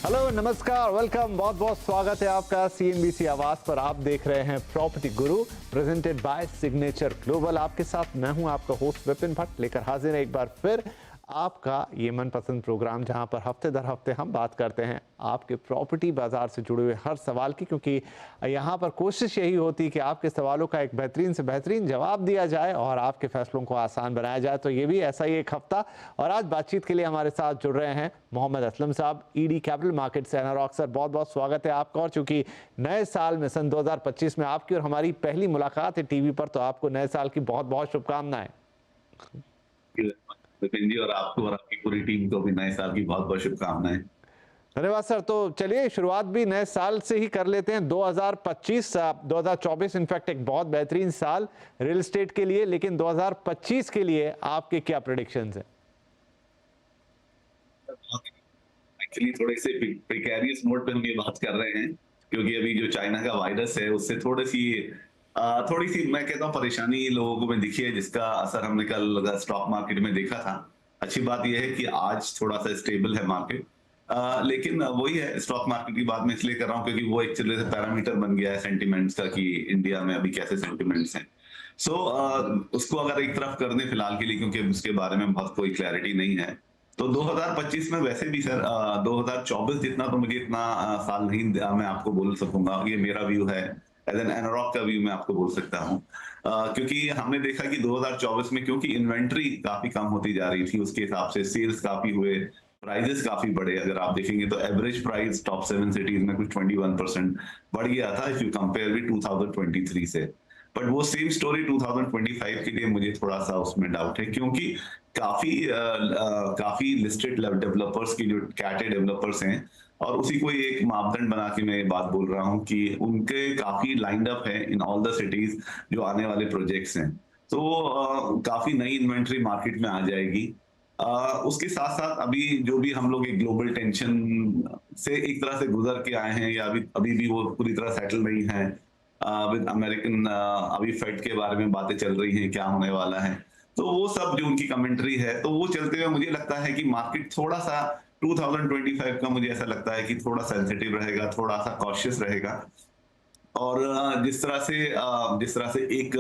Hello, नमस्कार, welcome, बहुत बहुत स्वागत है आपका सीएनबीसी आवाज पर। आप देख रहे हैं property Guru presented by signature global. आपके साथ मैं हूं आपका होस्ट विपिन भट्ट, लेकर हाजिर है एक बार फिर आपका ये मनपसंद प्रोग्राम, जहां पर हफ्ते दर हफ्ते हम बात करते हैं आपके प्रॉपर्टी बाजार से जुड़े हुए हर सवाल की, क्योंकि यहाँ पर कोशिश यही होती है कि आपके सवालों का एक बेहतरीन से बेहतरीन जवाब दिया जाए और आपके फैसलों को आसान बनाया जाए। तो ये भी ऐसा ही एक हफ्ता, और आज बातचीत के लिए हमारे साथ जुड़ रहे हैं मोहम्मद असलम साहब, ईडी कैपिटल मार्केट से एनारॉक। सर, बहुत बहुत स्वागत है आपका। और चूंकि नए साल में सन 2025 में आपकी और हमारी पहली मुलाकात है टीवी पर, तो आपको नए साल की बहुत बहुत शुभकामनाएं। विपिन जी, और आपको और आपकी पूरी टीम को भी नए साल की बहुत बहुत शुभकामनाएं। धन्यवाद सर। तो चलिए शुरुआत भी नए साल से ही कर लेते हैं। 2024 इनफैक्ट एक बहुत बेहतरीन साल रियल एस्टेट के लिए, लेकिन 2025 के लिए आपके क्या प्रेडिक्शंस हैं? एक्चुअली थोड़े से प्रिकैरियस मोड पे हम ये बात कर रहे हैं, क्योंकि अभी जो चाइना का वायरस है उससे थोड़ी सी मैं कहता हूँ परेशानी लोगों को में दिखी है, जिसका असर हमने कल स्टॉक मार्केट में देखा था। अच्छी बात यह है कि आज थोड़ा सा स्टेबल है मार्केट। लेकिन वही है, स्टॉक मार्केट की बात मैं इसलिए कर रहा हूँ क्योंकि वो एक तरह से पैरामीटर बन गया है सेंटिमेंट्स का, कि इंडिया में अभी कैसे सेंटिमेंट्स हैं। उसको अगर एक तरफ कर दें फिलहाल के लिए, क्योंकि उसके बारे में बहुत कोई क्लैरिटी नहीं है, तो 2025 में वैसे भी सर 2024 जितना तो मुझे इतना साल नहीं मैं आपको बोल सकूंगा। ये मेरा व्यू है, एज एन एनारॉक का व्यू मैं आपको बोल सकता हूँ। क्योंकि हमने देखा कि 2024 में क्योंकि इन्वेंट्री काफी कम होती जा रही थी, उसके हिसाब से सेल्स काफी हुए, प्राइजेस काफी बढ़े। अगर आप देखेंगे तो एवरेज प्राइस टॉप 7 सिटीज में कुछ 21% बढ़ गया था, इफ यू कंपेयर विद 2023 से। बट वो सेम स्टोरी 2025 के लिए मुझे थोड़ा सा उसमें डाउट है, क्योंकि काफी लिस्टेड डेवलपर्स की जो कैटे डेवलपर्स हैं, और उसी को एक मापदंड बना के मैं ये बात बोल रहा हूँ कि उनके काफी लाइंड अप है इन ऑल द सिटीज जो आने वाले प्रोजेक्ट्स हैं। तो काफी नई इन्वेंट्री मार्केट में आ जाएगी। उसके साथ साथ अभी जो भी हम लोग एक ग्लोबल टेंशन से एक तरह से गुजर के आए हैं, या अभी भी वो पूरी तरह सेटल नहीं है विद अमेरिकन। अभी फेड के बारे में बातें चल रही हैं, क्या होने वाला है, तो वो सब जो उनकी कमेंट्री है, तो वो चलते हुए मुझे लगता है कि मार्केट थोड़ा सा 2025 का मुझे ऐसा लगता है कि थोड़ा सेंसिटिव रहेगा, थोड़ा सा कॉशियस रहेगा। और जिस तरह से एक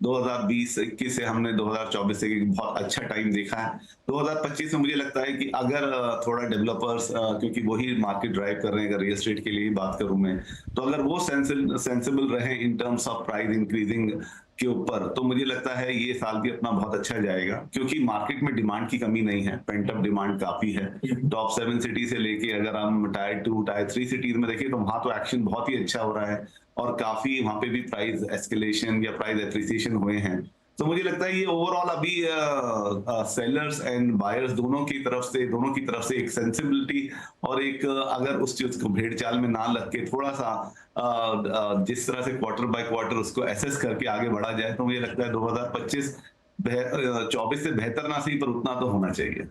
2020-21 से हमने 2024 से एक बहुत अच्छा टाइम देखा है, 2025 में मुझे लगता है कि अगर थोड़ा डेवलपर्स, क्योंकि वही मार्केट ड्राइव कर रहे हैं, अगर रियल एस्टेट के लिए बात करूं मैं, तो अगर वो सेंसिबल रहे in terms of price increasing के ऊपर, तो मुझे लगता है ये साल भी अपना बहुत अच्छा जाएगा, क्योंकि मार्केट में डिमांड की कमी नहीं है, पेंट अप डिमांड काफी है। टॉप 7 सिटी से लेके अगर हम टायर 2 टायर 3 सिटीज में देखें, तो वहां तो एक्शन बहुत ही अच्छा हो रहा है, और काफी वहां पे भी प्राइस एस्केलेशन या प्राइस एप्रिसिएशन हुए हैं। तो मुझे लगता है ये ओवरऑल अभी सेलर्स एंड बायर्स दोनों की तरफ से एक सेंसिबिलिटी, और एक अगर उस चीज को भेड़ चाल में ना लग के थोड़ा सा जिस तरह से क्वार्टर बाय क्वार्टर उसको एसेस करके आगे बढ़ा जाए, तो मुझे लगता है 2025 24 से बेहतर ना सही, पर उतना तो होना चाहिए।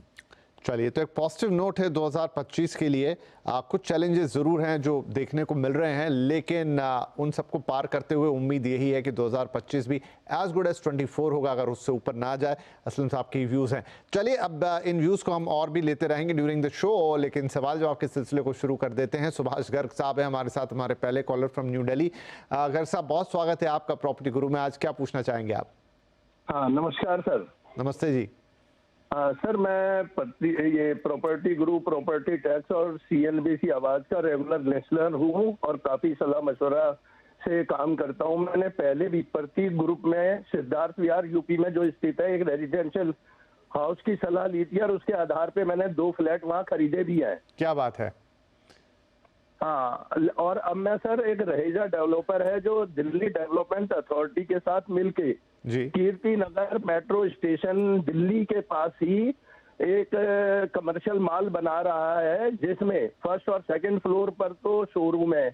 चलिए, तो एक पॉजिटिव नोट है 2025 के लिए। कुछ चैलेंजेस ज़रूर हैं जो देखने को मिल रहे हैं, लेकिन उन सबको पार करते हुए उम्मीद यही है कि 2025 भी एज गुड एज 24 होगा, अगर उससे ऊपर ना जाए। असलम साहब के व्यूज़ हैं। चलिए, अब इन व्यूज़ को हम और भी लेते रहेंगे ड्यूरिंग द शो, लेकिन सवाल जवाब के सिलसिले को शुरू कर देते हैं। सुभाष गर्ग साहब हैं हमारे साथ, हमारे पहले caller from New Delhi. Garg साहब, बहुत स्वागत है आपका प्रॉपर्टी गुरु में। आज क्या पूछना चाहेंगे आप? हाँ, नमस्कार सर। नमस्ते जी। सर, मैं ये प्रॉपर्टी गुरु, प्रॉपर्टी टैक्स और सीएनबीसी आवाज का रेगुलर लिसनर हूँ, और काफी सलाह मशवरा से काम करता हूँ। मैंने पहले भी प्रतीक ग्रुप में सिद्धार्थ विहार यूपी में जो स्थित है एक रेजिडेंशियल हाउस की सलाह ली थी, और उसके आधार पे मैंने 2 फ्लैट वहाँ खरीदे भी हैं। क्या बात है। हाँ, और अब मैं सर एक रहीजा डेवलपर है जो दिल्ली डेवलपमेंट अथॉरिटी के साथ मिलके कीर्ति नगर मेट्रो स्टेशन दिल्ली के पास ही एक कमर्शियल मॉल बना रहा है, जिसमें फर्स्ट और सेकंड फ्लोर पर तो शोरूम है,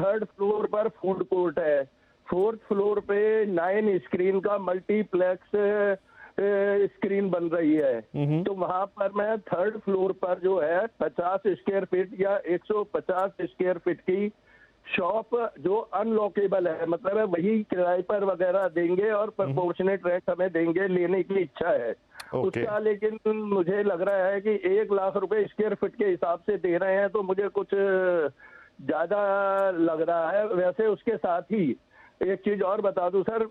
थर्ड फ्लोर पर फूड कोर्ट है, फोर्थ फ्लोर पे 9 स्क्रीन का मल्टीप्लेक्स स्क्रीन बन रही है। तो वहां पर मैं थर्ड फ्लोर पर जो है 50 स्क्वायर फीट या 150 स्क्वायर फीट की शॉप जो अनलॉकेबल है, मतलब है वही किराए पर वगैरह देंगे और प्रोपोर्शनेट रेंट हमें देंगे, लेने की इच्छा है। उसका लेकिन मुझे लग रहा है कि 1 लाख रुपए स्क्वायर फीट के हिसाब से दे रहे हैं, तो मुझे कुछ ज्यादा लग रहा है। वैसे उसके साथ ही एक चीज और बता दूं सर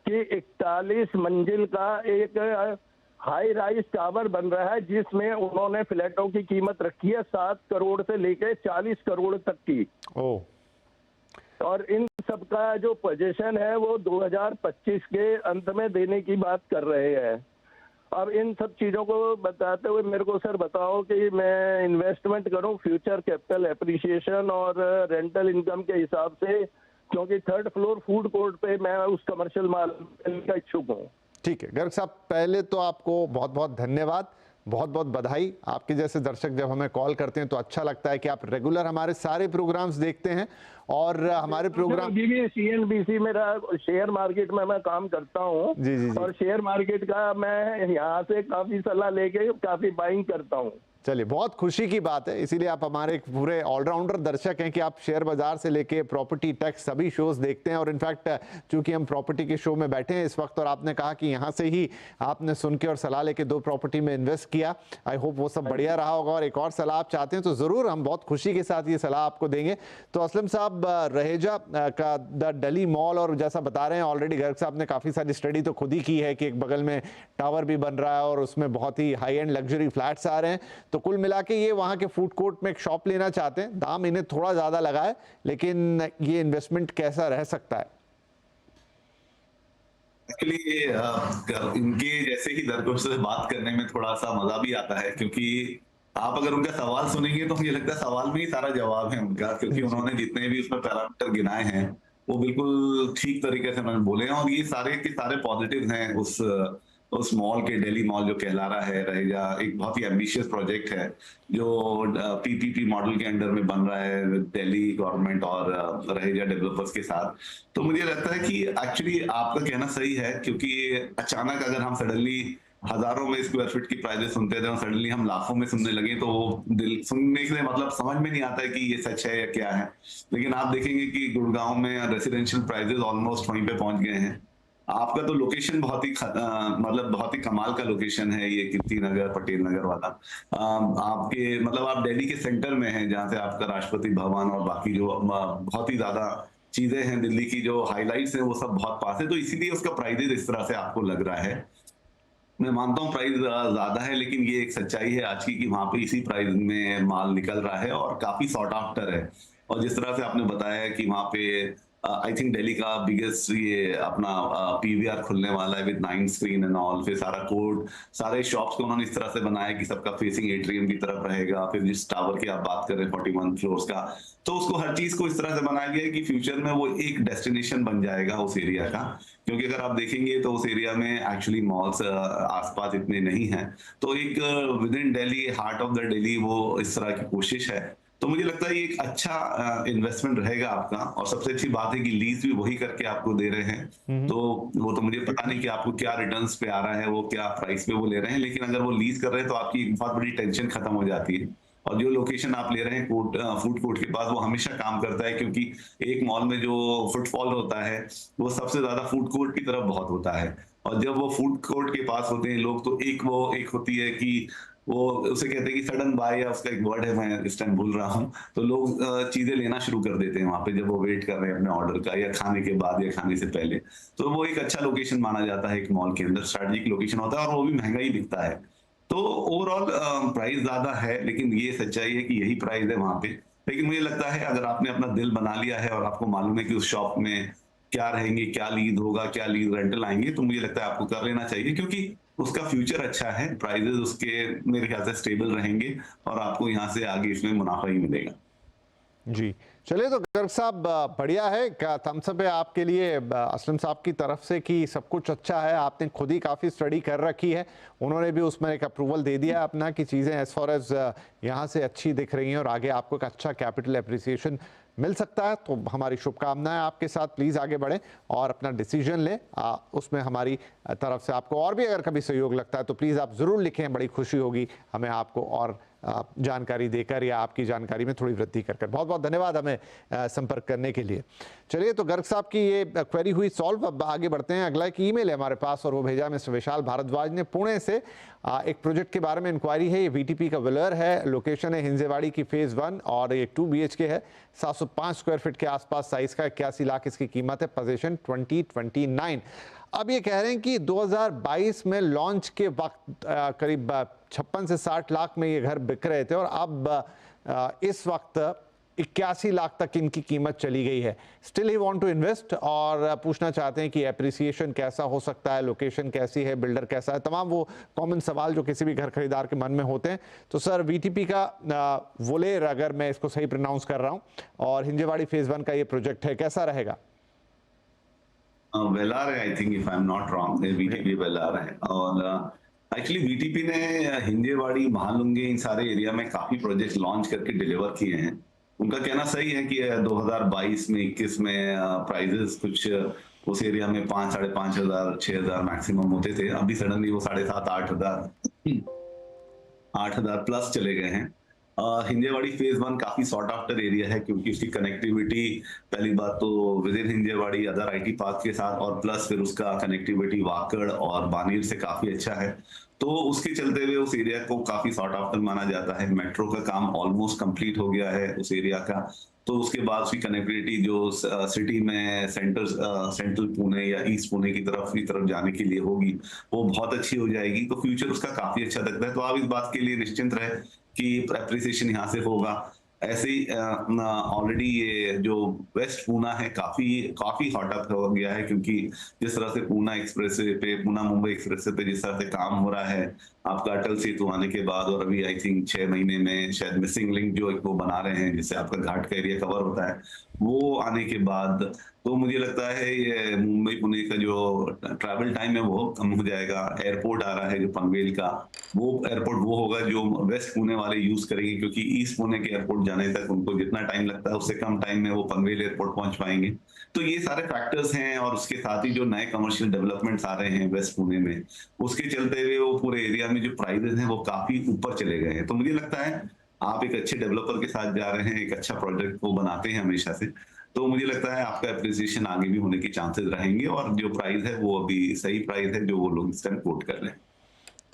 कि 41 मंजिल का एक हाई राइज टावर बन रहा है, जिसमें उन्होंने फ्लैटों की कीमत रखी है 7 करोड़ से लेकर 40 करोड़ तक की। और इन सब का जो पोजीशन है वो 2025 के अंत में देने की बात कर रहे हैं। अब इन सब चीजों को बताते हुए मेरे को सर बताओ कि मैं इन्वेस्टमेंट करूं फ्यूचर कैपिटल एप्रिसिएशन और रेंटल इनकम के हिसाब से, क्योंकि 3rd फ्लोर फूड कोर्ट पे मैं उस कमर्शियल माल का इच्छुक हूँ। ठीक है गर्ग साहब, पहले तो आपको बहुत बहुत धन्यवाद, बहुत बहुत बधाई। आपके जैसे दर्शक जब हमें कॉल करते हैं तो अच्छा लगता है कि आप रेगुलर हमारे सारे प्रोग्राम्स देखते हैं और हमारे प्रोग्राम CNBC मेरा शेयर मार्केट में मैं काम करता हूँ। जी। और शेयर मार्केट का मैं यहाँ से काफी सलाह लेके काफी बाइंग करता हूँ। चलिए, बहुत खुशी की बात है, इसीलिए आप हमारे एक पूरे ऑलराउंडर दर्शक हैं कि आप शेयर बाजार से लेके प्रॉपर्टी टैक्स सभी शोज देखते हैं। और इनफैक्ट चूंकि हम प्रॉपर्टी के शो में बैठे हैं इस वक्त और आपने कहा कि यहाँ से ही आपने सुन के और सलाह लेके 2 प्रॉपर्टी में इन्वेस्ट किया, आई होप वो सब बढ़िया रहा होगा। और एक और सलाह आप चाहते हैं तो ज़रूर हम बहुत खुशी के साथ ये सलाह आपको देंगे। तो असलम साहब, रहेजा का द दिल्ली मॉल, और जैसा बता रहे हैं ऑलरेडी गर्ग साहब ने काफ़ी सारी स्टडी तो खुद ही की है कि एक बगल में टावर भी बन रहा है और उसमें बहुत ही हाई एंड लग्जरी फ्लैट्स आ रहे हैं। तो कुल मिला के ये वहां के फूड कोर्ट में एक शॉप लेना चाहते हैं। दाम इन्हें थोड़ा ज्यादा लगा है, लेकिन ये इन्वेस्टमेंट कैसा रह सकता है? एक्चुअली इनके जैसे ही दर्शकों से बात करने में थोड़ा सा मजा भी आता है, क्योंकि आप अगर उनका सवाल सुनेंगे तो मुझे लगता है सवाल में ही सारा जवाब है उनका, क्योंकि उन्होंने जितने भी उसमें पैरामीटर गिनाए हैं वो बिल्कुल ठीक तरीके से उन्होंने बोले हैं। और ये सारे के सारे पॉजिटिव हैं उस मॉल के। दिल्ली मॉल जो कहला रहा है रहेगा, एक बहुत ही एम्बिशियस प्रोजेक्ट है जो PPP मॉडल के अंडर में बन रहा है दिल्ली गवर्नमेंट और रहेगा डेवलपर्स के साथ। तो मुझे लगता है कि एक्चुअली आपका कहना सही है, क्योंकि अचानक अगर हम सडनली हजारों में स्क्वायर फीट की प्राइजेस सुनते थे और सडनली हम लाखों में सुनने लगे तो वो दिल सुनने के मतलब समझ में नहीं आता है कि ये सच है या क्या है। लेकिन आप देखेंगे कि गुड़गांव में रेसिडेंशियल प्राइजेस ऑलमोस्ट वहीं पे पहुंच गए हैं। आपका तो लोकेशन बहुत ही मतलब बहुत ही कमाल का लोकेशन है ये, कीर्ति नगर पटेल नगर वाला। आपके मतलब आप दिल्ली के सेंटर में हैं, जहाँ से आपका राष्ट्रपति भवन और बाकी जो बहुत ही ज्यादा चीजें हैं दिल्ली की, जो हाईलाइट्स हैं वो सब बहुत पास है। तो इसीलिए उसका प्राइजेस इस तरह से आपको लग रहा है। मैं मानता हूँ प्राइस ज्यादा है, लेकिन ये एक सच्चाई है आज की कि वहां पे इसी प्राइस में माल निकल रहा है और काफी सॉर्ट आफ्टर है। और जिस तरह से आपने बताया कि वहां पे आई थिंक दिल्ली का बिगेस्ट ये अपना PVR खुलने वाला है विद 9 स्क्रीन एंड ऑल। फिर सारा कोड, सारे शॉप्स को उन्होंने इस तरह से बनाया कि सबका फेसिंग एट्रियम की तरफ रहेगा। फिर जिस टावर की आप बात कर रहे हैं 41 फ्लोर्स का, तो उसको हर चीज को इस तरह से बनाया गया है कि फ्यूचर में वो एक डेस्टिनेशन बन जाएगा उस एरिया का। क्योंकि अगर आप देखेंगे तो उस एरिया में एक्चुअली मॉल्स आसपास इतने नहीं हैं। तो एक with in Delhi, heart of the Delhi, वो इस तरह की कोशिश है। तो मुझे लगता है ये एक अच्छा इन्वेस्टमेंट रहेगा आपका। और सबसे अच्छी बात है कि लीज भी वही करके आपको दे रहे हैं। तो वो तो मुझे पता नहीं कि आपको क्या रिटर्न्स पे आ रहा है, वो क्या प्राइस पे वो ले रहे हैं, लेकिन अगर वो लीज कर रहे हैं तो आपकी एक बहुत बड़ी टेंशन खत्म हो जाती है। और जो लोकेशन आप ले रहे हैं फूड कोर्ट के पास, वो हमेशा काम करता है, क्योंकि एक मॉल में जो फुटफॉल होता है वो सबसे ज्यादा फूड कोर्ट की तरफ बहुत होता है। और जब वो फूड कोर्ट के पास होते हैं लोग, तो एक होती है कि वो उसे कहते हैं कि सडन बाय, या उसका एक वर्ड है मैं इस टाइम भूल रहा हूँ। तो लोग चीजें लेना शुरू कर देते हैं वहां पे जब वो वेट कर रहे हैं अपने ऑर्डर का, या खाने के बाद या खाने से पहले। तो वो एक अच्छा लोकेशन माना जाता है एक मॉल के अंदर, स्ट्रेटेजिक लोकेशन होता है, और वो भी महंगा ही बिकता है। तो ओवरऑल प्राइस ज्यादा है, लेकिन ये सच्चाई है कि यही प्राइस है वहां पे। लेकिन मुझे लगता है अगर आपने अपना दिल बना लिया है और आपको मालूम है कि उस शॉप में क्या रहेंगे, क्या लीज होगा, क्या लीज रेंटल आएंगे, तो मुझे लगता है आपको कर लेना चाहिए, क्योंकि उसका फ्यूचर अच्छा है। प्राइजेस उसके मेरे ख्याल से स्टेबल रहेंगे और आपको यहाँ से आगे इसमें मुनाफा ही मिलेगा। जी चलिए, तो गर्ग साहब बढ़िया है, क्या थम्स अप है आपके लिए असलम साहब की तरफ से कि सब कुछ अच्छा है। आपने खुद ही काफ़ी स्टडी कर रखी है, उन्होंने भी उसमें एक अप्रूवल दे दिया अपना कि चीज़ें एज फार एज यहाँ से अच्छी दिख रही हैं और आगे आपको एक अच्छा कैपिटल एप्रिसिएशन मिल सकता है। तो हमारी शुभकामनाएं आपके साथ, प्लीज़ आगे बढ़ें और अपना डिसीजन लें। उसमें हमारी तरफ से आपको और भी अगर कभी सहयोग लगता है तो प्लीज़ आप ज़रूर लिखें, बड़ी खुशी होगी हमें आपको और जानकारी देकर या आपकी जानकारी में थोड़ी वृद्धि कर बहुत बहुत धन्यवाद हमें संपर्क करने के लिए। चलिए, तो गर्ग साहब की ये क्वेरी हुई सॉल्व। अब आगे बढ़ते हैं। अगला एक ईमेल है हमारे पास और वो भेजा मिस्टर विशाल भारद्वाज ने पुणे से। एक प्रोजेक्ट के बारे में इंक्वायरी है। ये VTP का विलर है, लोकेशन है हिंजेवाड़ी की फेज 1 और ये 2 BHK है, 705 स्क्वायर फीट के आसपास साइज का, 81 लाख इसकी कीमत है, पोजीशन 2029। अब ये कह रहे हैं कि 2022 में लॉन्च के वक्त करीब 56 से 60 लाख में ये घर बिक रहे थे और अब इस वक्त 81 लाख तक इनकी कीमत चली गई है। Still he want to invest और पूछना चाहते हैं कि एप्रिसिएशन कैसा हो सकता है, लोकेशन कैसी है, बिल्डर कैसा है, तमाम वो कॉमन सवाल जो किसी भी घर खरीदार के मन में होते हैं। तो सर, VTP का वोलेर, अगर मैं इसको सही प्रोनाउंस कर रहा हूँ, और हिंजेवाड़ी फेज 1 का ये प्रोजेक्ट है, कैसा रहेगा? वेलार है, I think, if I am not wrong, VTP वेलार है। और एक्चुअली VTP ने हिंजेवाड़ी, महालुंगे, इन सारे एरिया में काफी प्रोजेक्ट लॉन्च करके डिलीवर किए हैं। उनका कहना सही है कि 2022 में 21 में प्राइजेस कुछ उस एरिया में 5, 5,500, 6,000 मैक्सिमम होते थे। अभी सडनली वो 7,500, 8,000 प्लस चले गए हैं। हिंजेवाड़ी फेज 1 काफी सॉर्ट आफ्टर एरिया है क्योंकि उसकी कनेक्टिविटी, पहली बात तो with in Hinjewadi other IT park के साथ, और प्लस फिर उसका कनेक्टिविटी वाकड़ और बानीर से काफी अच्छा है। तो उसके चलते हुए उस एरिया को काफी सॉर्ट आफ्टर माना जाता है। मेट्रो का काम ऑलमोस्ट कंप्लीट हो गया है उस एरिया का। तो उसके बाद उसकी कनेक्टिविटी जो सिटी में सेंट्रल पुणे या ईस्ट पुणे की तरफ जाने के लिए होगी, वो बहुत अच्छी हो जाएगी। तो फ्यूचर उसका काफी अच्छा लगता है। तो आप इस बात के लिए निश्चिंत रहे कि एप्रिसिएशन यहाँ से होगा। ऐसे ही ऑलरेडी ये जो वेस्ट पूना है काफी हॉट अप हो गया है, क्योंकि जिस तरह से पूना एक्सप्रेसवे पे, पूना मुंबई एक्सप्रेसवे पे जिस तरह से काम हो रहा है आपका अटल सेतु आने के बाद, और अभी आई थिंक 6 महीने में शायद मिसिंग लिंक जो वो बना रहे हैं जिससे आपका घाट का एरिया कवर होता है, वो आने के बाद तो मुझे लगता है ये मुंबई पुणे का जो ट्रैवल टाइम है वो कम हो जाएगा। एयरपोर्ट आ रहा है जो पनवेल का, वो एयरपोर्ट वो होगा जो वेस्ट पुणे वाले यूज करेंगे, क्योंकि ईस्ट पुणे के एयरपोर्ट जाने तक उनको जितना टाइम लगता है उससे कम टाइम में वो पनवेल एयरपोर्ट पहुंच पाएंगे। तो ये सारे फैक्टर्स हैं, और उसके साथ ही जो नए कमर्शियल डेवलपमेंट्स आ रहे हैं वेस्ट पुणे में, उसके चलते हुए वो पूरे एरिया में जो प्राइसेस हैं वो काफी ऊपर चले गए हैं। तो मुझे लगता है आप एक अच्छे डेवलपर के साथ जा रहे हैं, एक अच्छा प्रोजेक्ट वो बनाते हैं हमेशा से, तो मुझे लगता है आपका एप्रिसिएशन आगे भी होने के चांसेस रहेंगे, और जो प्राइस है वो अभी सही प्राइस है जो वो लोग इस टाइम कोट कर रहे हैं।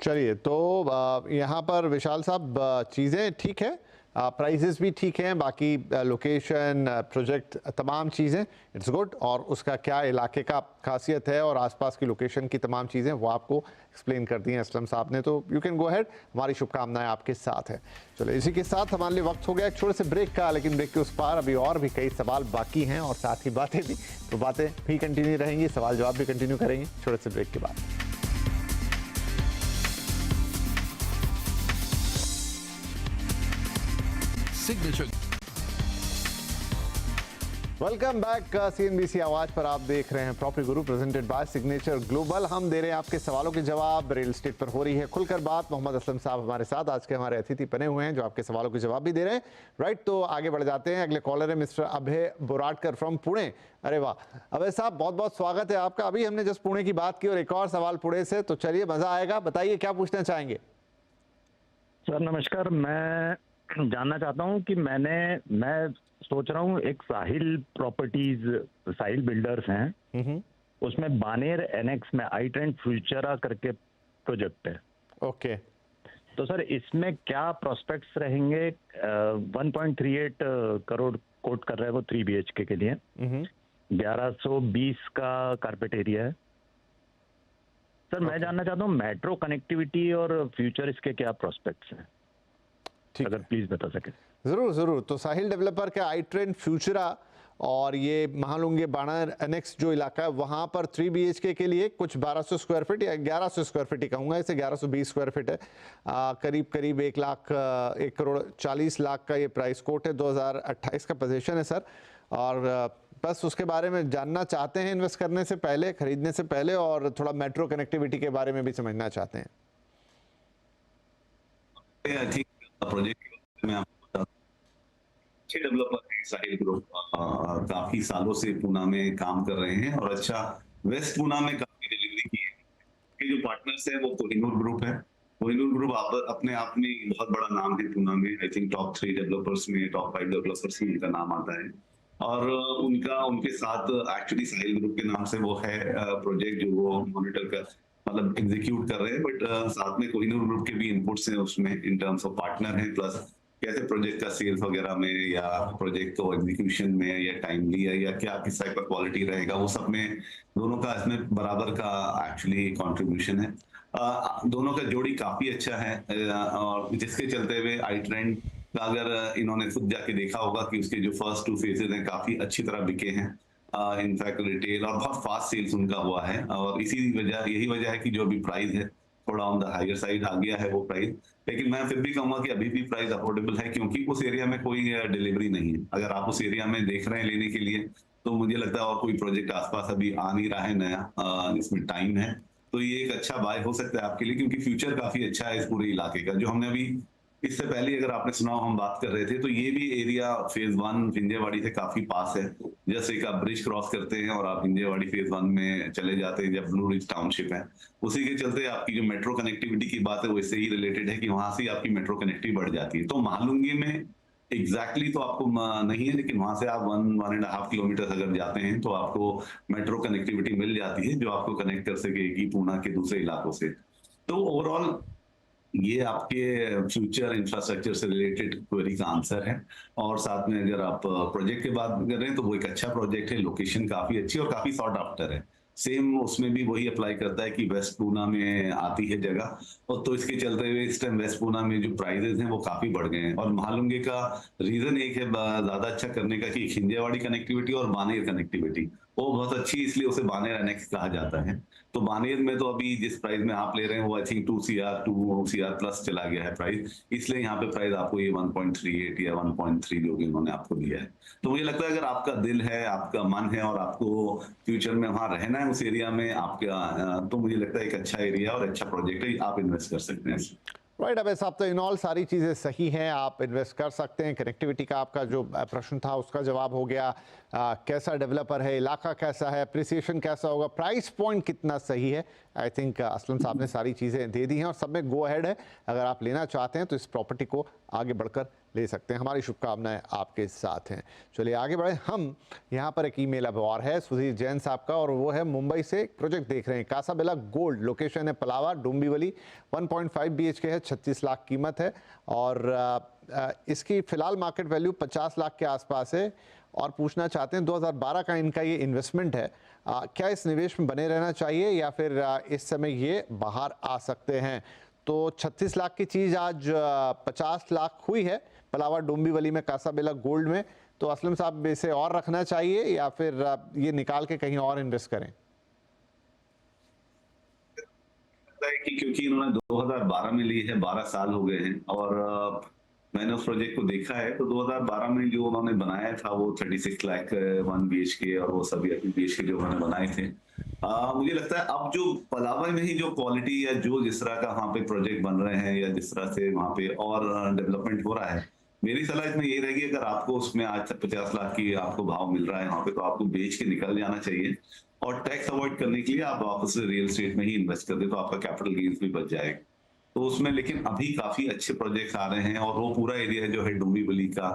चलिए, तो यहाँ पर विशाल साहब चीज़ें ठीक है, प्राइसेस भी ठीक हैं, बाकी लोकेशन, प्रोजेक्ट, तमाम चीज़ें इट्स गुड, और उसका क्या इलाके का खासियत है और आसपास की लोकेशन की तमाम चीज़ें वो आपको एक्सप्लेन कर दी हैं असलम साहब ने। तो यू कैन गो अहेड, हमारी शुभकामनाएं आपके साथ हैं। चलो, इसी के साथ हमारे लिए वक्त हो गया एक छोटे से ब्रेक का, लेकिन ब्रेक के उस पार अभी और भी कई सवाल बाकी हैं और साथ ही बातें भी, तो बातें भी कंटिन्यू रहेंगी, सवाल जवाब भी कंटिन्यू करेंगे छोटे से ब्रेक के बाद। Signature. वेलकम बैक CNBC आवाज पर। आप देख रहे हैं property Guru presented by signature global. हम दे रहे हैं आपके सवालों के जवाब। रियल एस्टेट पर हो रही है खुलकर बात। मोहम्मद असलम साहब हमारे साथ आज के हमारे अतिथि बने हुए हैं जो आपके सवालों के जवाब भी दे रहे हैं। राइट, तो आगे बढ़ जाते हैं। अगले कॉलर है मिस्टर अभय बोराटकर फ्रॉम पुणे। अरे वाह अभय साहब, बहुत बहुत स्वागत है आपका। अभी हमने जस्ट पुणे की बात की और एक और सवाल पुणे से, तो चलिए मजा आएगा। बताइए क्या पूछना चाहेंगे। सर नमस्कार, मैं जानना चाहता हूं कि मैं सोच रहा हूं एक साहिल प्रॉपर्टीज, साहिल बिल्डर्स हैं, उसमें बानेर एनेक्स में आई ट्रेंड फ्यूचरा करके प्रोजेक्ट है। ओके, तो सर इसमें क्या प्रोस्पेक्ट्स रहेंगे? 1.38 करोड़ कोट कर रहे हैं वो 3 BHK के लिए। 1120 का कारपेट एरिया है। सर मैं जानना चाहता हूँ मेट्रो कनेक्टिविटी और फ्यूचर इसके क्या प्रोस्पेक्ट्स हैं, अगर प्लीज बता सके। जरूर जरूर। तो साहिल डेवलपर के आई ट्रेंड फ्यूचरा और ये महालुंगे बाणर एनेक्स जो इलाका है वहाँ पर 3 BHK के लिए कुछ 1200 स्क्वायर फीट या 1100 स्क्वायर फीट ही कहूँगा, इसे 1120 स्क्वायर फीट है। करीब 1 करोड़ 40 लाख का ये प्राइस कोट है। 2028 का पोजीशन है सर। और बस उसके बारे में जानना चाहते हैं इन्वेस्ट करने से पहले, खरीदने से पहले, और थोड़ा मेट्रो कनेक्टिविटी के बारे में भी समझना चाहते हैं। प्रोजेक्ट में आपको अच्छे डेवलपर हैं साहिल ग्रुप, काफी सालों से पूना में काम कर रहे हैं और अच्छा वेस्ट पूना में काफी डिलीवरी की है। के जो पार्टनर्स हैं वो कोहिनूर ग्रुप है, कोहिनूर ग्रुप अपने आप में एक बहुत बड़ा नाम है पूना में। आई थिंक टॉप 3 डेवलपर्स में, टॉप 5 डेवलपर्स में उनका नाम आता है। और उनका उनके साथ एक्चुअली साहिल ग्रुप के नाम से वो है प्रोजेक्ट जो वो मॉनिटर कर मतलब एग्जीक्यूट कर रहे हैं, बट साथ में कोहिनूर ग्रुप के भी इनपुट्स हैं उसमें इन टर्म्स ऑफ पार्टनर हैं, प्लस कैसे प्रोजेक्ट का सेल्स वगैरह में या प्रोजेक्ट को एग्जीक्यूशन में या टाइमली है या क्या किस टाइप का क्वालिटी रहेगा, वो सब में दोनों का इसमें बराबर का एक्चुअली कंट्रीब्यूशन है। दोनों का जोड़ी काफी अच्छा है, और जिसके चलते हुए आई ट्रेंड का अगर इन्होंने खुद जाके देखा होगा कि उसके जो फर्स्ट 2 फेजेज हैं काफी अच्छी तरह बिके हैं। इनफैक्ट रिटेल और बहुत फास्ट सेल्स उनका हुआ है, और यही वजह है कि जो अभी प्राइस है थोड़ा ऑन द हायर साइड आ गया है वो प्राइस। लेकिन मैं फिर भी कहूंगा कि अभी भी प्राइस अफोर्डेबल है, क्योंकि उस एरिया में कोई डिलीवरी नहीं है। अगर आप उस एरिया में देख रहे हैं लेने के लिए, तो मुझे लगता है और कोई प्रोजेक्ट आसपास अभी आ नहीं रहा है नया, इसमें टाइम है, तो ये एक अच्छा बाय हो सकता है आपके लिए, क्योंकि फ्यूचर काफी अच्छा है इस पूरे इलाके का। जो हमने अभी इससे पहले अगर आपने सुना हम बात कर रहे थे, तो ये भी एरिया फेज 1 विंध्यवाड़ी से काफी पास है। जैसे एक आप ब्रिज क्रॉस करते हैं और आप विंध्यवाड़ी फेज 1 में चले जाते हैं, जब ब्लू रिज टाउनशिप है, उसी के चलते आपकी जो मेट्रो कनेक्टिविटी की बात है वो इससे ही रिलेटेड है कि वहां से आपकी मेट्रो कनेक्टिविटी बढ़ जाती है। तो महालुंगी में एग्जैक्टली तो आपको नहीं है, लेकिन वहां से आप 1.5 किलोमीटर अगर जाते हैं तो आपको मेट्रो कनेक्टिविटी मिल जाती है, जो आपको कनेक्ट कर सकेगी पूना के दूसरे इलाकों से। तो ओवरऑल ये आपके फ्यूचर इंफ्रास्ट्रक्चर से रिलेटेड क्वेरी का आंसर है। और साथ में अगर आप प्रोजेक्ट की बात कर रहे हैं तो वो एक अच्छा प्रोजेक्ट है, लोकेशन काफी अच्छी और काफी सॉर्ट आफ्टर है। सेम उसमें भी वही अप्लाई करता है कि वेस्ट पूना में आती है जगह, और तो इसके चलते हुए इस टाइम वेस्ट पूना में जो प्राइजेस हैं वो काफी बढ़ गए हैं। और महालुंगे का रीजन एक है ज्यादा अच्छा करने का कि हिंजेवाड़ी कनेक्टिविटी और बानेर कनेक्टिविटी वो बहुत अच्छी, इसलिए उसे बानेर एनेक्स कहा जाता है। तो बानेर में तो अभी जिस प्राइस में आप ले रहे हैं वो आई थिंक 2 CR प्लस चला गया है प्राइस, इसलिए यहाँ पे प्राइस आपको ये 1.38 या 1.3 जो भी उन्होंने आपको दिया है। तो मुझे लगता है अगर आपका दिल है, आपका मन है और आपको फ्यूचर में वहां रहना है उस एरिया में आपका, तो मुझे लगता है एक अच्छा एरिया और अच्छा प्रोजेक्ट है, आप इन्वेस्ट कर सकते हैं। राइट, अब साहब तो इन ऑल सारी चीज़ें सही हैं, आप इन्वेस्ट कर सकते हैं। कनेक्टिविटी का आपका जो प्रश्न था उसका जवाब हो गया। कैसा डेवलपर है, इलाका कैसा है, अप्रिसिएशन कैसा होगा, प्राइस पॉइंट कितना सही है, आई थिंक असलम साहब ने सारी चीज़ें दे दी हैं और सब में गो अहेड है। अगर आप लेना चाहते हैं तो इस प्रॉपर्टी को आगे बढ़कर ले सकते हैं। हमारी शुभकामनाएं आपके साथ हैं। चलिए आगे बढ़े। हम यहाँ पर एक ईमेल अब और है सुधीर जैन साहब का, और वो है मुंबई से एक प्रोजेक्ट देख रहे हैं, कासाबेला गोल्ड, लोकेशन है पलावा डोंबिवली, 1.5 BHK है, 36 लाख कीमत है, और इसकी फ़िलहाल मार्केट वैल्यू 50 लाख के आसपास है। और पूछना चाहते हैं 2012 का इनका ये इन्वेस्टमेंट है, क्या इस निवेश में बने रहना चाहिए या फिर इस समय ये बाहर आ सकते हैं? तो 36 लाख की चीज़ आज 50 लाख हुई है पलावा डोंबिवली में कासाबेला गोल्ड में। तो असलम साहब इसे और रखना चाहिए या फिर ये निकाल के कहीं और इन्वेस्ट करें? कि क्योंकि इन्होंने 2012 में ली है, 12 साल हो गए हैं, और मैंने उस प्रोजेक्ट को देखा है, तो 2012 में जो उन्होंने बनाया था वो 36 लाख 1 BHK और वो सभी BHK जो उन्होंने बनाए थे। मुझे लगता है अब जो पलावा में ही जो क्वालिटी या जो जिस तरह का वहाँ पे प्रोजेक्ट बन रहे हैं या जिस तरह से वहाँ पे और डेवलपमेंट हो रहा है, मेरी सलाह इसमें यही रहेगी, अगर आपको उसमें आज 50 लाख की आपको भाव मिल रहा है वहाँ पे, तो आपको बेच के निकल जाना चाहिए। और टैक्स अवॉइड करने के लिए आप वापस से रियल एस्टेट में ही इन्वेस्ट कर दे, तो आपका कैपिटल गेन्स भी बच जाएगा। तो उसमें लेकिन अभी काफी अच्छे प्रोजेक्ट्स आ रहे हैं, और वो पूरा एरिया जो है डोंबिवली का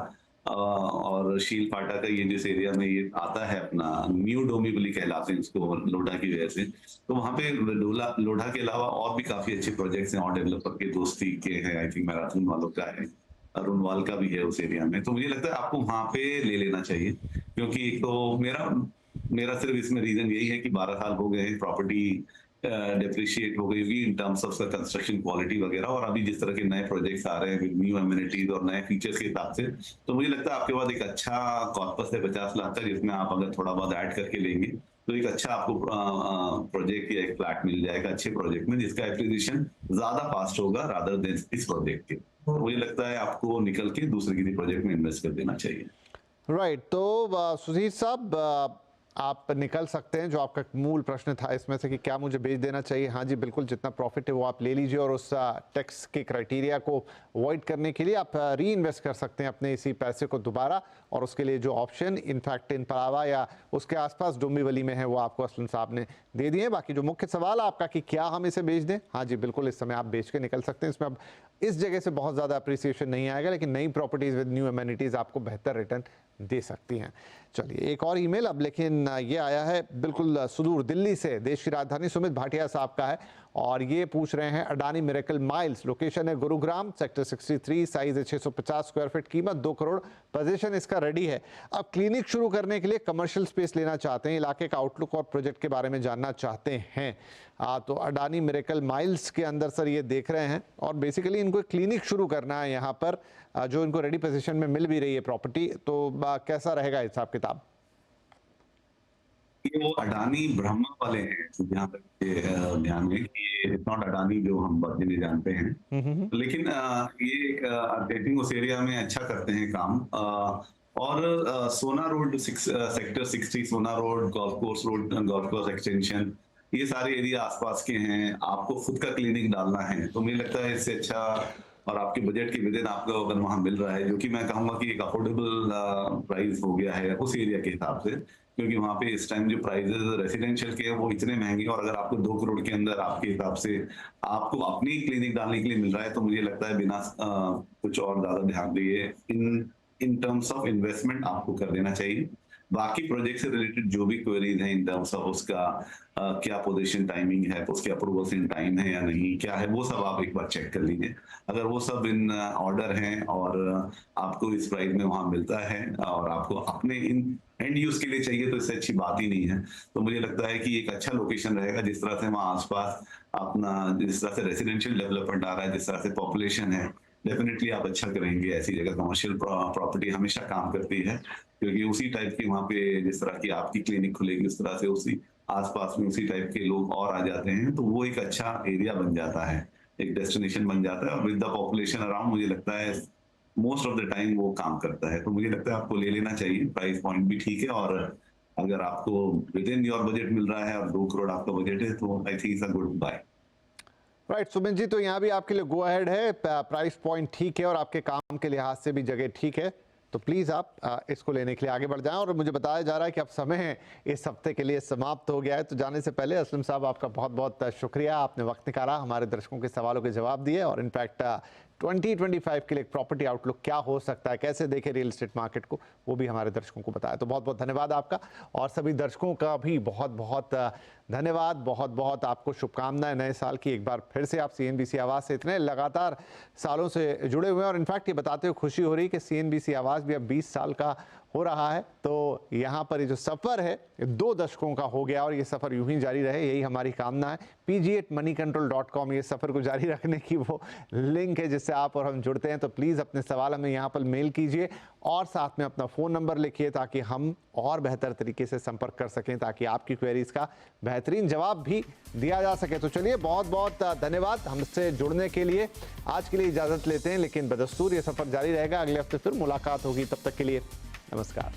और शील फाटा का, ये जिस एरिया में ये आता है अपना न्यू डोंबिवली कहलाते हैं इसको लोढ़ा की वजह से, तो वहाँ पे लोढ़ा के अलावा और भी काफी अच्छे प्रोजेक्ट्स हैं, और डेवलपर के दोस्ती के हैं, आई थिंक मैराथन वालों का है, अरुणवाल का भी है उस एरिया में। तो मुझे लगता है आपको वहां पे ले लेना चाहिए, क्योंकि एक तो मेरा सिर्फ इसमें रीजन यही है कि 12 साल हो गए हैं, प्रॉपर्टी डेप्रिशिएट हो गई होगी in terms of construction quality वगैरह, और अभी जिस तरह के नए प्रोजेक्ट्स आ रहे हैं विद न्यू एमिनिटीज और नए फीचर्स के हिसाब से, तो मुझे लगता है आपके पास एक अच्छा कॉर्पस है 50 लाख का, जिसमें आप अगर थोड़ा बहुत ऐड करके लेंगे तो एक अच्छा आपको प्रोजेक्ट या एक फ्लैट मिल जाएगा अच्छे प्रोजेक्ट में, जिसका एक्विजिशन ज्यादा फास्ट होगा रादर देन इस प्रोजेक्ट के। तो मुझे लगता है आपको निकल के दूसरे किसी प्रोजेक्ट में इन्वेस्ट कर देना चाहिए। राइट, तो सुधीर साहब आप निकल सकते हैं। जो आपका मूल प्रश्न था इसमें से कि क्या मुझे बेच देना चाहिए, हाँ जी बिल्कुल, जितना प्रॉफिट है वो आप ले लीजिए और उस टैक्स के क्राइटेरिया को अवॉइड करने के लिए आप री इन्वेस्ट कर सकते हैं अपने इसी पैसे को दोबारा। और उसके लिए जो ऑप्शन इनफैक्ट इन परावा या उसके आसपास डोंबिवली में है वो आपको असलम साहब ने दे दिए। बाकी जो मुख्य सवाल आपका कि क्या हम इसे बेच दें, हाँ जी बिल्कुल, इस समय आप बेच के निकल सकते हैं। इसमें अब इस जगह से बहुत ज़्यादा अप्रिसिएशन नहीं आएगा, लेकिन नई प्रॉपर्टीज़ विद न्यू एमेनिटीज़ आपको बेहतर रिटर्न दे सकती हैं। चलिए एक और ईमेल अब, लेकिन ये आया है बिल्कुल सुदूर दिल्ली से, देश की राजधानी सुमित भाटिया साहब का है और ये पूछ रहे हैं अडानी मिरेकल माइल्स, लोकेशन है गुरुग्राम, सेक्टर 63, साइज है 650 स्क्वायर फीट, कीमत 2 करोड़, पोजीशन इसका रेडी है। अब क्लिनिक शुरू करने के लिए कमर्शियल स्पेस लेना चाहते हैं, इलाके का आउटलुक और प्रोजेक्ट के बारे में जानना चाहते हैं। तो अडानी मिरेकल माइल्स के अंदर सर ये देख रहे हैं और बेसिकली इनको क्लिनिक शुरू करना है यहाँ पर, जो इनको रेडी पोजीशन में मिल भी रही है प्रॉपर्टी, तो कैसा रहेगा हिसाब किताब? ये वो अडानी ब्रह्मा वाले हैं, जहाँ तक ध्यान में कि ये नॉट अडानी जो हम बहुत जिन्हें जानते हैं, लेकिन ये आई थिंक उस एरिया में अच्छा करते हैं काम। और सोना रोड सेक्टर 60, सोना रोड, गोल्फ कोर्स एक्सटेंशन, ये सारे एरिया आसपास के हैं। आपको खुद का क्लिनिक डालना है तो मुझे लगता है इससे अच्छा और आपके बजट के विदिन आपको अगर वहां मिल रहा है, जो कि मैं कहूंगा कि एक अफोर्डेबल प्राइस हो गया है उस एरिया के हिसाब से, क्योंकि वहां पे इस टाइम जो प्राइसेस रेसिडेंशियल के हैं वो इतने महंगे, और अगर आपको 2 करोड़ के अंदर आपके हिसाब से आपको अपनी क्लिनिक डालने के लिए मिल रहा है, तो मुझे लगता है बिना कुछ और ज्यादा ध्यान दिए इन टर्म्स ऑफ इन्वेस्टमेंट आपको कर देना चाहिए। बाकी प्रोजेक्ट से रिलेटेड जो भी क्वेरीज हैं इन टर्म्स ऑफ उसका क्या पोजीशन टाइमिंग है, तो उसके अप्रूवल्स इन टाइम है या नहीं, क्या है, वो सब आप एक बार चेक कर लीजिए। अगर वो सब इन ऑर्डर हैं और आपको इस प्राइस में वहां मिलता है और आपको अपने इन एंड यूज के लिए चाहिए, तो इससे अच्छी बात ही नहीं है। तो मुझे लगता है कि एक अच्छा लोकेशन रहेगा, जिस तरह से वहाँ आसपास अपना जिस तरह से रेसिडेंशियल डेवलपमेंट आ रहा है, जिस तरह से पॉपुलेशन है, डेफिनेटली आप अच्छा करेंगे। ऐसी जगह कमर्शियल प्रॉपर्टी हमेशा काम करती है, क्योंकि उसी टाइप की वहाँ पे जिस तरह की आपकी क्लिनिक खुलेगी उस तरह से उसी आसपास में उसी टाइप के लोग और आ जाते हैं, तो वो एक अच्छा एरिया बन जाता है, एक डेस्टिनेशन बन जाता है। और विद द पॉपुलेशन अराउंड मुझे लगता है मोस्ट ऑफ द टाइम वो काम करता है। तो मुझे लगता है आपको ले लेना चाहिए, प्राइस पॉइंट भी ठीक है, और अगर आपको विद इन योर बजट मिल रहा है और 2 करोड़ आपका बजट है, तो I think it's a good buy. Right Sumit ji, तो यहाँ भी आपके लिए गो अहेड है, प्राइस पॉइंट ठीक है और आपके काम के लिहाज से भी जगह ठीक है, तो प्लीज़ आप इसको लेने के लिए आगे बढ़ जाएं। और मुझे बताया जा रहा है कि अब समय इस हफ्ते के लिए समाप्त हो गया है, तो जाने से पहले असलम साहब आपका बहुत बहुत शुक्रिया, आपने वक्त निकाला, हमारे दर्शकों के सवालों के जवाब दिए और इनफैक्ट 2025 के लिए प्रॉपर्टी आउटलुक क्या हो सकता है, कैसे देखें रियल एस्टेट मार्केट को, वो भी हमारे दर्शकों को बताया। तो बहुत बहुत धन्यवाद आपका, और सभी दर्शकों का भी बहुत बहुत धन्यवाद, बहुत बहुत आपको शुभकामनाएं नए साल की। एक बार फिर से आप CNBC आवाज़ से इतने लगातार सालों से जुड़े हुए हैं, और इनफैक्ट ये बताते हुए खुशी हो रही है कि CNBC आवाज़ भी अब 20 साल का हो रहा है। तो यहाँ पर ये जो सफ़र है 2 दशकों का हो गया और ये सफ़र यूं ही जारी रहे, यही हमारी कामना है। pg@moneycontrol.com ये सफ़र को जारी रखने की वो लिंक है जिससे आप और हम जुड़ते हैं। तो प्लीज़ अपने सवाल हमें यहाँ पर मेल कीजिए और साथ में अपना फ़ोन नंबर लिखिए, ताकि हम और बेहतर तरीके से संपर्क कर सकें, ताकि आपकी क्वेरीज़ का बेहतरीन जवाब भी दिया जा सके। तो चलिए, बहुत बहुत धन्यवाद हमसे जुड़ने के लिए। आज के लिए इजाज़त लेते हैं, लेकिन बदस्तूर ये सफ़र जारी रहेगा, अगले हफ्ते फिर मुलाकात होगी। तब तक के लिए नमस्कार।